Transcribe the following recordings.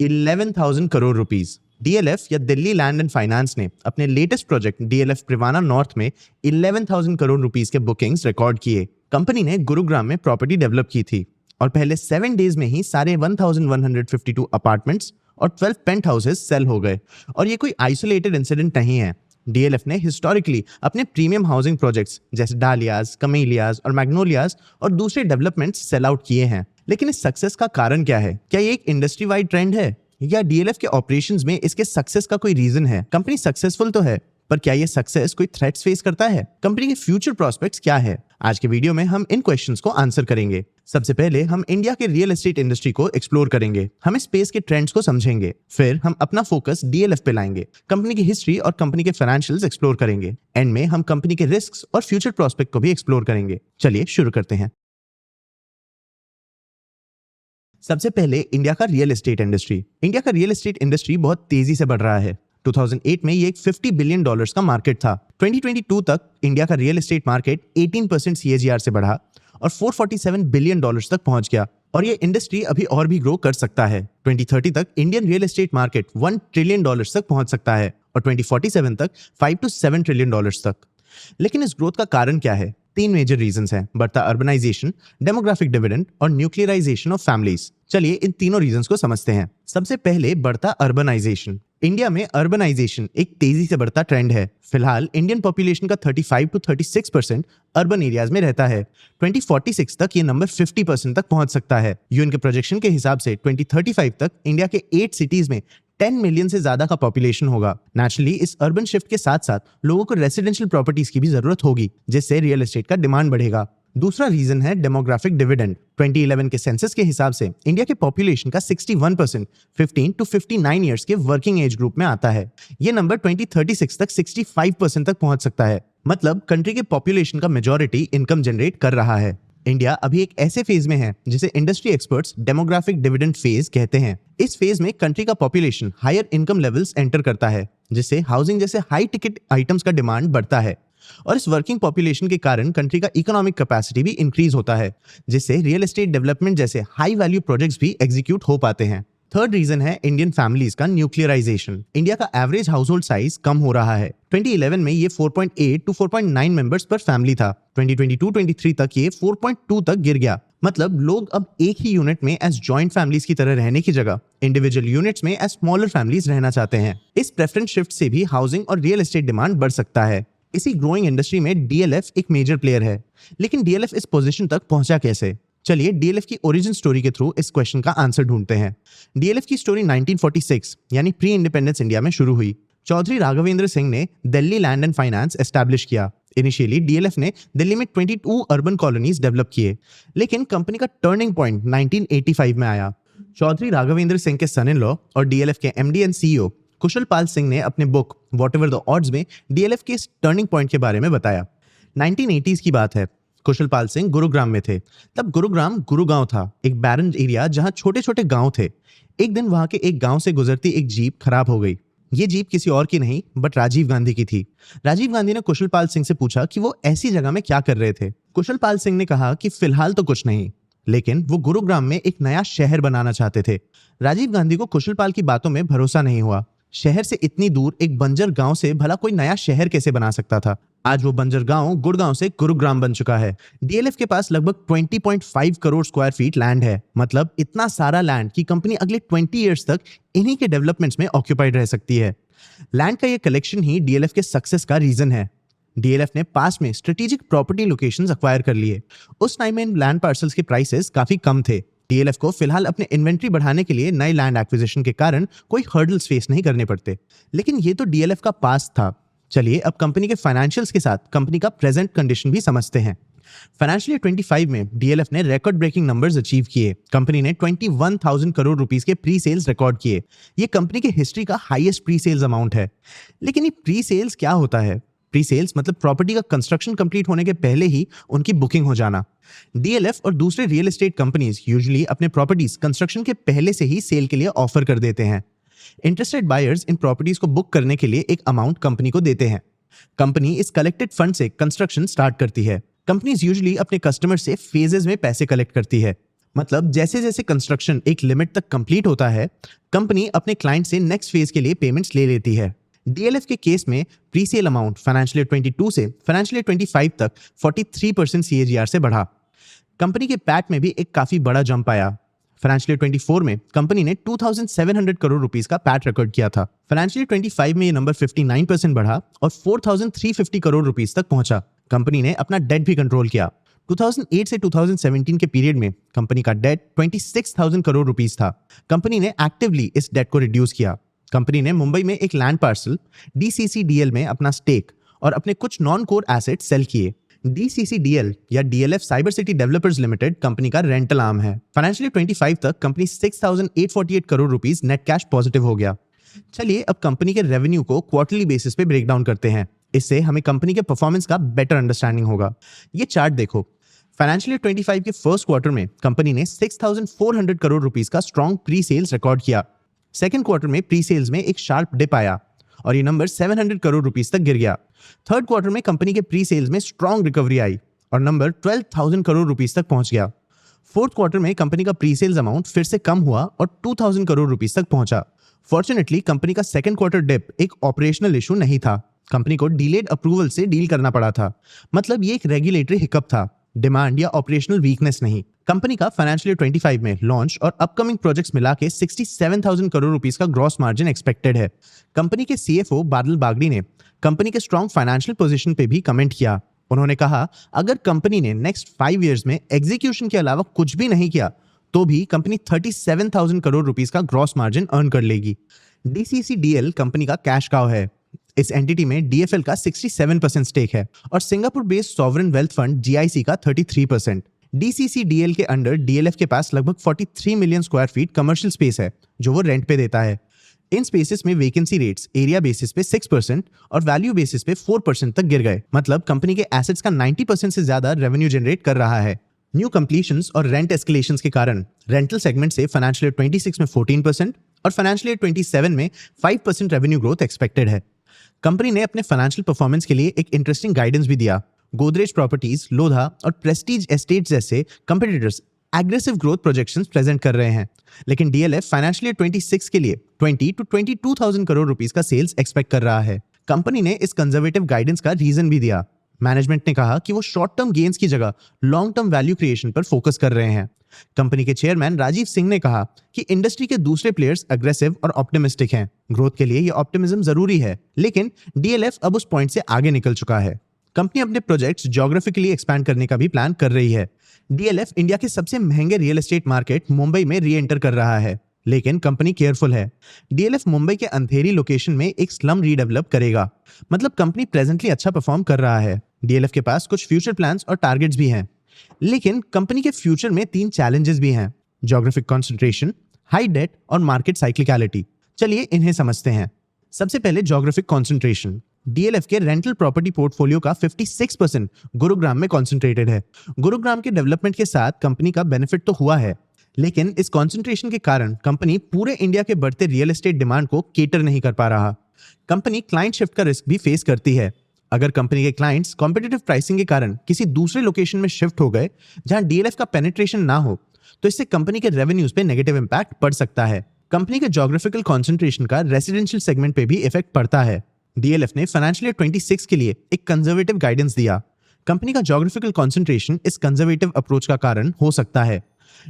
11,000 crore rupees. DLF या Delhi land and finance ने अपने latest project DLF Privana north में 11,000 करोड़ रुपीस के बुकिंग्स रिकॉर्ड किए। कंपनी ने गुरुग्राम में प्रॉपर्टी डेवलप की थी और पहले 7 डेज में ही सारे 1152 अपार्टमेंट्स और 12 पेंट हाउसेस सेल हो गए। और ये कोई आइसोलेटेड इंसिडेंट नहीं है। डीएलएफ ने हिस्टोरिकली अपने प्रीमियम हाउसिंग प्रोजेक्ट्स जैसे डालियाज, कमेलियाज और मैग्नोलियाज और दूसरे डेवलपमेंट्स सेल आउट किए हैं। लेकिन इस सक्सेस का कारण क्या है? क्या ये एक इंडस्ट्री वाइड ट्रेंड है या डीएलएफ के ऑपरेशंस में इसके सक्सेस का कोई रीजन है? कंपनी सक्सेसफुल तो है, पर क्या ये सक्सेस कोई थ्रेट्स फेस करता है? कंपनी के फ्यूचर प्रोस्पेक्ट्स क्या है? आज के वीडियो में हम इन क्वेश्चंस को आंसर करेंगे। सबसे पहले हम इंडिया के रियल एस्टेट इंडस्ट्री को एक्सप्लोर करेंगे। हम स्पेस के ट्रेंड्स को समझेंगे। फिर हम अपना फोकस डीएलएफ पे लाएंगे। कंपनी की हिस्ट्री और कंपनी के फाइनेंशियल्स एक्सप्लोर करेंगे। एंड में हम कंपनी के रिस्क्स और फ्यूचर प्रोस्पेक्ट को भी एक्सप्लोर करेंगे। चलिए शुरू करते हैं। सबसे पहले इंडिया का रियल एस्टेट इंडस्ट्री। इंडिया का रियल एस्टेट इंडस्ट्री बहुत तेजी से बढ़ रहा है। 2008 में ये एक $50 बिलियन का मार्केट था। 2022 तक इंडिया का रियल एस्टेट मार्केट 18% CAGR से बढ़ा और $447 बिलियन तक पहुंच गया। और ये इंडस्ट्री अभी और भी ग्रो कर सकता है। 2030 तक Indian real estate market $1 trillion तक पहुंच सकता है और 2047 तक $5 to $7 ट्रिलियन तक। लेकिन इस ग्रोथ का कारण क्या है? 3 मेजर रीजंस हैं: बढ़ता अर्बनाइजेशन, डेमोग्राफिक डिविडेंड और न्यूक्लियराइजेशन ऑफ फैमिलीज। चलिए इन तीनों रीजंस को समझते हैं। सबसे पहले बढ़ता अर्बनाइजेशन। इंडिया में अर्बनाइजेशन एक तेजी से बढ़ता ट्रेंड है। फिलहाल इंडियन पॉपुलेशन का 35 to 36% अर्बन एरियाज में रहता है। 2046 तक ये नंबर 50% तक पहुंच सकता है। यूएन के प्रोजेक्शन के हिसाब से 2035 तक इंडिया के 8 सिटीज में 10 मिलियन से ज्यादा का पॉपुलेशन होगा। नेचुरली इस अर्बन शिफ्ट के साथ साथ लोगों को रेसिडेंशियल प्रॉपर्टीज की भी जरूरत होगी, जिससे रियल एस्टेट का डिमांड बढ़ेगा। दूसरा रीजन है डेमोग्राफिक डिविडेंड। 2011 के सेंसस के हिसाब से इंडिया के पॉपुलेशन का 61% 15 to 59 ईयर्स के वर्किंग एज ग्रुप में आता है। ये नंबर 2036 तक 65% तक पहुंच सकता है। मतलब कंट्री के पॉपुलेशन का मेजॉरिटी इनकम जनरेट कर रहा है। इंडिया अभी एक ऐसे फेज में है जिसे industry experts demographic dividend phase कहते हैं। इस फेज में कंट्री का population higher income levels enter करता है, जिससे हाउसिंग जैसे हाई टिकट आइटम्स का डिमांड बढ़ता है। और इस वर्किंग पॉपुलेशन के कारण कंट्री का इकोनॉमिक कैपेसिटी भी इंक्रीज होता है, जिससे रियल एस्टेट डेवलपमेंट जैसे हाई वैल्यू प्रोजेक्ट्स भी एग्जीक्यूट हो पाते हैं। थर्ड रीजन है इंडियन फैमिलीज का न्यूक्लियराइजेशन। इंडिया का एवरेज हाउस होल्ड साइज कम हो रहा है। 2011 में ये 4.8 to 4.9 मेंबर्स पर फैमिली था। 2022-23 तक ये 4.2 तक गिर गया। मतलब लोग अब एक ही यूनिट में एज जॉइंट फैमिलीज की तरह रहने की जगह इंडिविजुअल यूनिट्स में एज स्मॉलर फैमिलीज रहना चाहते हैं। इस प्रेफरेंस शिफ्ट से भी हाउसिंग और रियल एस्टेट डिमांड बढ़ सकता है। इसी ग्रोइंग इंडस्ट्री में डीएलएफ एक मेजर प्लेयर है। लेकिन डीएलएफ इस पोजीशन तक पहुंचा कैसे? चलिए डीएलएफ की ओरिजिन स्टोरी के थ्रू इस क्वेश्चन का आंसर ढूंढते हैं। डीएलएफ की स्टोरी 1946 यानी प्री इंडिपेंडेंस इंडिया में शुरू हुई। चौधरी राघवेंद्र सिंह ने Delhi land and finance establish किया। इनिशियली डीएलएफ ने दिल्ली में 22 अर्बन कॉलोनीज डेवलप किए, लेकिन कंपनी का टर्निंग पॉइंट 1985 में आया। चौधरी राघवेंद्र सिंह के सन इन लॉ और डीएलएफ के एमडी एंड सीईओ कुशल पाल सिंह ने अपने बुक व्हाटएवर द ऑड्स में डीएलएफ के इस टर्निंग पॉइंट के बारे में बताया। 1980s की बात है। कुशल पाल सिंह गुरुग्राम में थे। तब गुरुग्राम गुरुगांव था, एक बैरन एरिया जहां छोटे छोटे गांव थे। एक दिन वहां के एक गांव से गुजरती एक जीप खराब हो गई। ये जीप किसी और की नहीं बट राजीव गांधी की थी। राजीव गांधी ने कुशल पाल सिंह से पूछा कि वो ऐसी जगह में क्या कर रहे थे। कुशल पाल सिंह ने कहा कि फिलहाल तो कुछ नहीं, लेकिन वो गुरुग्राम में एक नया शहर बनाना चाहते थे। राजीव गांधी को कुशल पाल की बातों में भरोसा नहीं हुआ। शहर से इतनी दूर एक बंजर गांव से भला कोई नया शहर कैसे बना सकता था? आज वो बंजर गांव गुड़गांव से गुरुग्राम बन चुका है। डीएलएफ के पास लगभग 20.5 करोड़ स्क्वायर फीट लैंड है। मतलब इतना सारा लैंड कि कंपनी अगले 20 ईयर्स तक इन्हीं के डेवलपमेंट्स में ऑक्यूपाइड रह सकती है। लैंड का ये कलेक्शन ही डीएलएफ के सक्सेस का रीजन है। डीएलएफ ने पास में स्ट्रेटेजिक प्रॉपर्टी लोकेशंस एक्वायर कर लिए। उस टाइम में इन लैंड पार्सल्स के प्राइसेस काफी कम थे। डीएलएफ को फिलहाल अपने इन्वेंट्री बढ़ाने के लिए नए लैंड एक्विजिशन के कारण कोई हर्डल्स फेस नहीं करने पड़ते। लेकिन ये तो डीएलएफ का पास्ट था। चलिए अब कंपनी के फाइनेंशियल्स के साथ कंपनी का प्रेजेंट कंडीशन भी समझते हैं। फाइनेंशियल ईयर 25 में डीएलएफ ने रिकॉर्ड ब्रेकिंग नंबर्स अचीव किए। कंपनी ने 21,000 करोड़ रुपीस के प्री सेल्स रिकॉर्ड किए। ये कंपनी के हिस्ट्री का हाईएस्ट प्री सेल्स अमाउंट है। लेकिन ये प्री सेल्स क्या होता है? प्री सेल्स मतलब प्रॉपर्टी का कंस्ट्रक्शन कंप्लीट होने के पहले ही उनकी बुकिंग हो जाना। डीएलएफ और दूसरे रियल एस्टेट कंपनीज यूजुअली अपने प्रॉपर्टीज कंस्ट्रक्शन के पहले से ही सेल के लिए ऑफर कर देते हैं। इंटरेस्टेड बायर्स इन प्रॉपर्टीज को बुक करने के लिए एक अमाउंट कंपनी को देते हैं। कंपनी इस कलेक्टेड फंड से कंस्ट्रक्शन स्टार्ट करती है। कंपनीज यूजुअली अपने कस्टमर से फेजेस में पैसे कलेक्ट करती है। मतलब जैसे जैसे कंस्ट्रक्शन एक लिमिट तक कंप्लीट होता है, कंपनी अपने क्लाइंट से नेक्स्ट फेज के लिए पेमेंट्स ले लेती है। डीएलएफ के केस में pre sale amount financial year 22 से फाइनेंशियल ईयर 25 तक 43% CAGR से बढ़ा। कंपनी के पैट में भी एक काफी बड़ा जंप आया। फाइनेंशियल ईयर 24 में कंपनी ने 2700 करोड़ रुपीस का पैट रिकॉर्ड किया था। फाइनेंशियल ईयर 25 में ये नंबर 59% बढ़ा और 4350 करोड़ रुपीस तक पहुंचा। कंपनी ने अपना डेट भी कंट्रोल किया। 2008 से 2017 के पीरियड में कंपनी का डेट 26,000 करोड़ रुपीस था। कंपनी ने एक्टिवली इस डेट को रिड्यूस किया। कंपनी ने मुंबई में एक लैंड पार्सल DCCDL में अपना स्टेक और अपने कुछ नॉन कोर एसेट सेल किए। DCCDL या DLF cyber city developers limited company का रेंटल आर्म है। फाइनेंशियल ईयर 25 तक company 6,848 crore rupees net cash positive हो गया। चलिए अब कंपनी के रेवेन्यू को क्वार्टरली बेसिस पे ब्रेक डाउन करते हैं। इससे हमें कंपनी के परफॉर्मेंस का बेटर अंडरस्टैंडिंग होगा। ये चार्ट देखो। फाइनेंशियल ईयर 25 के फर्स्ट क्वार्टर में कंपनी ने 6,400 करोड़ रुपीस का स्ट्रॉन्ग प्री सेल्स रिकॉर्ड किया। सेकंड क्वार्टर में प्री सेल्स में एक शार्प डिप आया और ये नंबर 700 करोड़ रुपीस तक गिर गया। थर्ड क्वार्टर में कंपनी के प्री सेल्स में स्ट्रॉन्ग रिकवरी आई और नंबर 12,000 करोड़ रुपीस तक पहुंच गया। फोर्थ क्वार्टर में कंपनी का प्री सेल्स अमाउंट फिर से कम हुआ और 2,000 करोड़ रुपीस तक पहुंचा। फॉर्चुनेटली कंपनी का सेकंड क्वार्टर डिप एक ऑपरेशनल इशू नहीं था। कंपनी को डिलेड अप्रूवल से डील करना पड़ा था। मतलब ये एक रेगुलेटरी हिकअप था, डिमांड या ऑपरेशनल वीकनेस नहीं। कंपनी का फाइनेंशियल ईयर 25 में लॉन्च और अपकमिंग प्रोजेक्ट्स मिला के 67,000 करोड़ रुपीस का ग्रॉस मार्जिन एक्सपेक्टेड है। कंपनी के CFO बादल बागड़ी ने कंपनी के स्ट्रॉन्ग फाइनेंशियल पोजीशन पे भी कमेंट किया। उन्होंने कहा, अगर कंपनी ने नेक्स्ट 5 इयर्स में एग्जीक्यूशन के अलावा कुछ भी नहीं किया तो भी कंपनी 37,000 करोड़ रुपीस का ग्रॉस मार्जिन अर्न कर लेगी। DCCDL कंपनी का कैश काउ है। इस एंटिटी में DFL का 67% स्टेक है और Singapore based sovereign wealth fund GIC का 33%। DCCDL के अंडर DLF के पास लगभग 43 million square feet commercial space है जो वो रेंट पे देता है। इन स्पेसेस में वेकेंसी रेट्स एरिया बेसिस पे 6% और वैल्यू बेसिस पे 4% तक गिर गए। मतलब कंपनी के एसेट्स का 90% से ज्यादा रेवेन्यू जनरेट कर रहा है। न्यू कंप्लीशंस और रेंट एस्केलेशंस के कारण रेंटल सेगमेंट से फाइनेंशियल ईयर 26 में 14% और फाइनेंशियल ईयर 27 में 5% रेवेन्यू ग्रोथ एक्सपेक्टेड है। कंपनी ने अपने फाइनेंशियल परफॉर्मेंस के लिए एक इंटरेस्टिंग गाइडेंस भी दिया। गोदरेज प्रॉपर्टीज, लोधा और प्रेस्टीज एस्टेट्स जैसे कंपीटिटर्स एग्रेसिव ग्रोथ प्रोजेक्शंस प्रेजेंट कर रहे हैं, लेकिन DLF फाइनेंशियल ईयर 26 के लिए 20 to 22,000 करोड़ रुपीस का सेल्स एक्सपेक्ट कर रहा है। कंपनी ने इस कंजर्वेटिव गाइडेंस का रीजन भी दिया। मैनेजमेंट ने कहा कि वो शॉर्ट टर्म गेन्स की जगह लॉन्ग टर्म वैल्यू क्रिएशन पर फोकस कर रहे हैं। कंपनी के चेयरमैन राजीव सिंह ने कहा कि इंडस्ट्री के दूसरे प्लेयर्स अग्रेसिव और ऑप्टिमिस्टिक हैं। ग्रोथ के लिए ये ऑप्टिमिज्म जरूरी है, लेकिन DLF अब उस पॉइंट से आगे निकल चुका है। कंपनी अपने प्रोजेक्ट्स ज्योग्राफिकली एक्सपैंड करने का भी प्लान कर रही है। DLF इंडिया के सबसे महंगे रियल एस्टेट मार्केट मुंबई में री एंटर कर रहा है, लेकिन कंपनी केयरफुल है। DLF मुंबई के अंधेरी लोकेशन में एक स्लम रीडेवलप करेगा। मतलब कंपनी प्रेजेंटली अच्छा परफॉर्म कर रहा है। DLF के पास कुछ फ्यूचर प्लान्स और टारगेट्स भी हैं, लेकिन कंपनी के फ्यूचर में 3 चैलेंजेस भी हैं: ज्योग्राफिक कंसंट्रेशन, हाई डेट और मार्केट साइक्लिकलिटी। चलिए इन्हें समझते हैं। सबसे पहले ज्योग्राफिक कंसंट्रेशन। DLF के रेंटल प्रॉपर्टी पोर्टफोलियो का 56% गुरुग्राम में कॉन्सेंट्रेटेड है। गुरुग्राम के डेवलपमेंट के साथ कंपनी का बेनिफिट तो हुआ है, लेकिन इस कॉन्सेंट्रेशन के कारण कंपनी पूरे इंडिया के बढ़ते रियल एस्टेट डिमांड को केटर नहीं कर पा रहा। कंपनी क्लाइंट शिफ्ट का रिस्क भी फेस करती है। अगर कंपनी के क्लाइंट्स कॉम्पिटिटिव प्राइसिंग के कारण किसी दूसरे लोकेशन में शिफ्ट हो गए जहां DLF का पेनिट्रेशन ना हो, तो इससे कंपनी के रेवेन्यूज पे नेगेटिव इंपैक्ट पड़ सकता है। कंपनी के ज्योग्राफिकल कॉन्सेंट्रेशन का रेसिडेंशियल सेगमेंट पे भी इफेक्ट पड़ता है। DLF ने फाइनेंशियल ईयर 26 के लिए एक कंजर्वेटिव गाइडेंस दिया। कंपनी का ज्योग्राफिकल कॉन्सेंट्रेशन इस कंजर्वेटिव अप्रोच का कारण हो सकता है।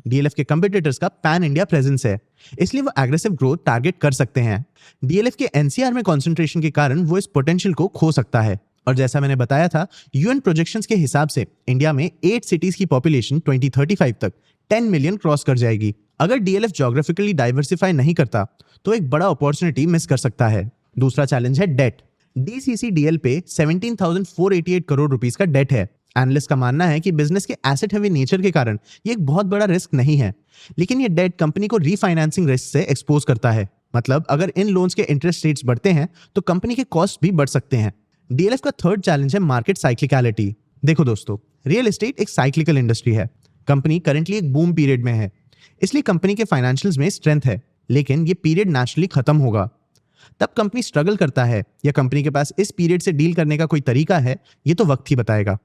DLF के कंपीटिटर्स का पैन इंडिया प्रेजेंस है, इसलिए वो एग्रेसिव ग्रोथ टारगेट कर सकते हैं। DLF के NCR में कॉन्सेंट्रेशन के कारण वो इस पोटेंशियल को खो सकता है। और जैसा मैंने बताया था, UN प्रोजेक्शंस के हिसाब से इंडिया में 8 सिटीज की पॉपुलेशन 2035 तक 10 मिलियन क्रॉस कर जाएगी। अगर DLF ज्योग्राफिकली डाइवर्सिफाई नहीं करता तो एक बड़ा अपॉर्चुनिटी मिस कर सकता है। दूसरा चैलेंज है डेट। DCCDL पे 17,488 करोड़ रुपीस का डेट है। एनालिस्ट का मानना है कि बिजनेस के एसेट हेवी नेचर के कारण ये एक बहुत बड़ा रिस्क नहीं है, लेकिन ये डेट कंपनी को रीफाइनेंसिंग रिस्क से एक्सपोज करता है। मतलब अगर इन लोन्स के इंटरेस्ट रेट्स बढ़ते हैं तो कंपनी के कॉस्ट भी बढ़ सकते हैं। DLF का थर्ड चैलेंज है मार्केट साइक्लिकलिटी। देखो दोस्तों, रियल एस्टेट एक साइक्लिकल इंडस्ट्री है। कंपनी करंटली एक बूम पीरियड में है, इसलिए कंपनी के फाइनेंशियल्स में स्ट्रेंथ है, लेकिन ये पीरियड नेचुरली खत्म होगा। तब कंपनी स्ट्रगल करता है या कंपनी के पास इस पीरियड से डील करने का कोई तरीका है, ये तो वक्त ही बताएगा।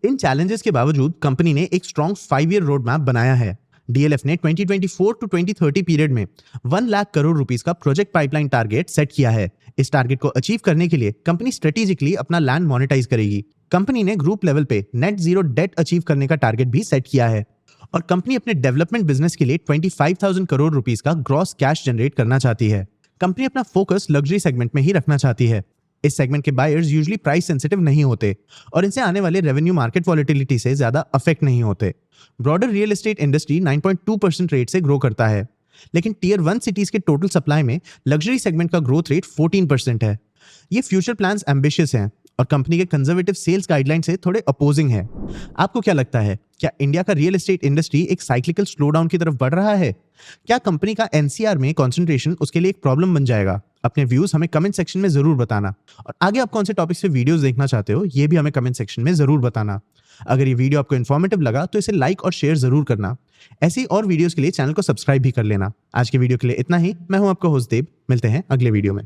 इन चैलेंजेस के बावजूद कंपनी ने एक स्ट्रॉन्ग 5 ईयर रोड मैप बनाया है। डीएलएफ ने 2024 टू 2030 पीरियड में 1 लाख करोड़ रुपीस का प्रोजेक्ट पाइपलाइन टारगेट सेट किया है। इस टारगेट को अचीव करने के लिए कंपनी स्ट्रेटेजिकली अपना लैंड मोनेटाइज करेगी। कंपनी ने ग्रुप लेवल पे नेट जीरो डेट अचीव करने का टारगेट भी सेट किया है और कंपनी अपने डेवलपमेंट बिजनेस के लिए 25,000 करोड़ रुपीस का ग्रॉस कैश जनरेट करना चाहती है। कंपनी अपना फोकस लग्जरी सेगमेंट में ही रखना चाहती है। इस सेगमेंट के बायर्स यूजुअली प्राइस सेंसिटिव नहीं होते और इनसे आने वाले रेवेन्यू मार्केट वॉलेटिलिटी से ज्यादा अफेक्ट नहीं होते। Broader real estate industry 9.2% rate से ग्रो करता है, लेकिन टीयर 1 सिटीज के टोटल सप्लाई में लग्जरी सेगमेंट का ग्रोथ रेट 14% है। ये फ्यूचर प्लान्स एम्बिशियस हैं और कंपनी के कंजर्वेटिव सेल्स गाइडलाइन से थोड़े अपोजिंग है। आपको क्या लगता है, क्या इंडिया का रियल एस्टेट इंडस्ट्री एक साइक्लिकल स्लोडाउन की तरफ बढ़ रहा है? क्या कंपनी का एनसीआर में कंसंट्रेशन उसके लिए एक प्रॉब्लम बन जाएगा? अपने व्यूज हमें कमेंट सेक्शन में जरूर बताना और आगे आप कौन से टॉपिक से वीडियोस देखना चाहते हो ये भी हमें कमेंट सेक्शन में जरूर बताना। अगर ये वीडियो आपको इन्फॉर्मेटिव लगा तो इसे लाइक और शेयर जरूर करना। ऐसी और वीडियोस के लिए चैनल को सब्सक्राइब भी कर लेना। आज के वीडियो के लिए इतना ही। मैं हूं आपका होस्ट देव। मिलते हैं अगले वीडियो में।